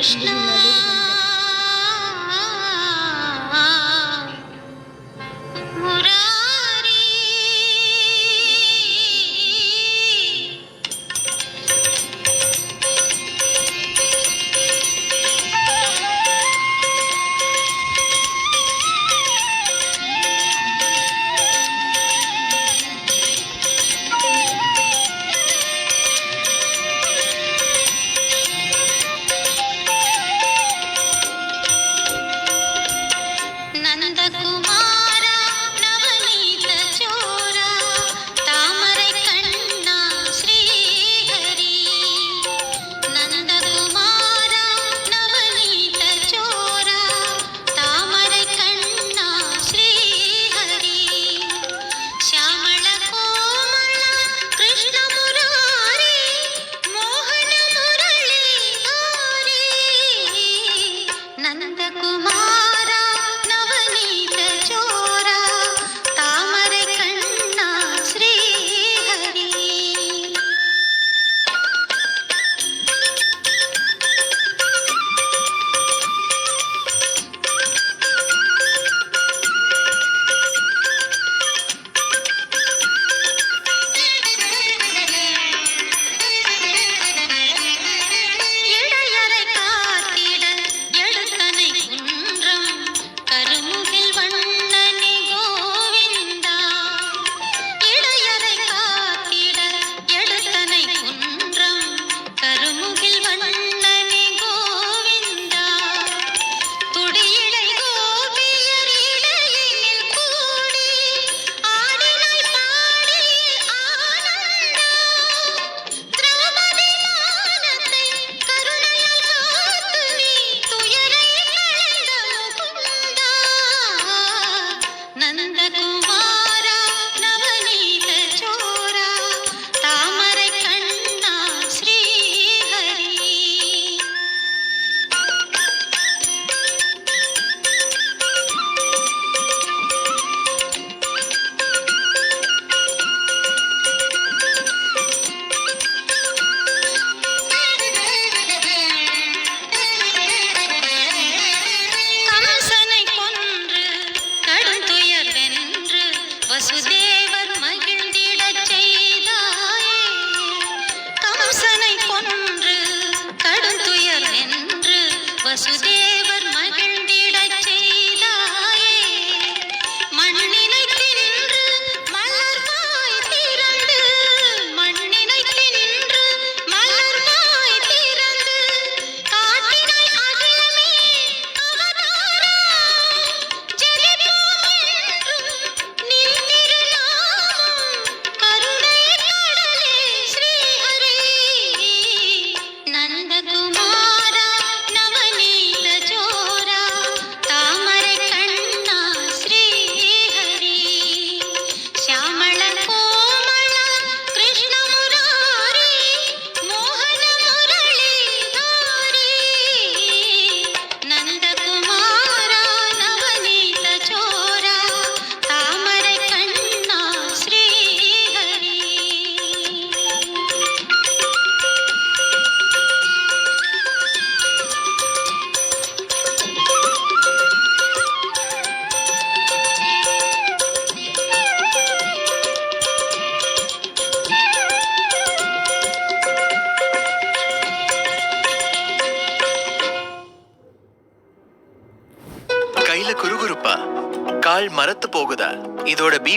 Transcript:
कृष्णा मुरारी नंद कुमारा नवनीत चोरा तामரை कण्णा श्री हरि नंद कुमारा नवनीत चोरा तामரை कण्णा श्री हरि श्यामल कोमल कृष्ण मुरारी मोहन मुरली हरि नंद कुमारा नवनीत चोरा तामரை कण्णा श्री हरि இடையறை காத்திட எடுத்தனை குன்றம் கருமுகில் வண்ணனே கோவிந்தா இடையறை காத்திட எடுத்தனை குன்றம் கருமுகில் வண்ணனே கோவிந்தா துடியிடை கோபியர் இடையினில் கூடி ஆடினாய் பாடி ஆனந்தா திரௌபதி மானத்தை கருணையால் காத்து நீ துயரை களைந்த முகுந்தா நந்த குமாரா நவநீத சோரா தாமரை கண்ணா ஸ்ரீ ஹரி கம்சனை கொன்று கடுந்துயர் வென்று வசுதேவர் மகிழ்ந்திடச் செய்தாயே கம்சனை கொன்று கடுந்துயர் வென்று வசுதேவர் மகிழ்ந்திடச் செய்தாயே மண்ணினை தின்று மலர்வாய் திரண்டு மண்ணினை தின்று மலர்வாய் திரண்டு காட்டினாய் அகிலமே அவதாரா ஜெபிப்போம் என்றும் நின் திருநாமம் கருணை கடலே ஸ்ரீ ஹரி நந்த குமாரா நவநீத சோரா தாமரை கண்ணா ஸ்ரீ ஹரி श्यामल कोमल कृष्ण मुरारी मोहन मुरली हरि नंद कुमारा नवनीत चोरा तामரை कण्णा श्री हरि கையில குறுகுறுப்பா கால் மரத்து போகுதா இதோட பி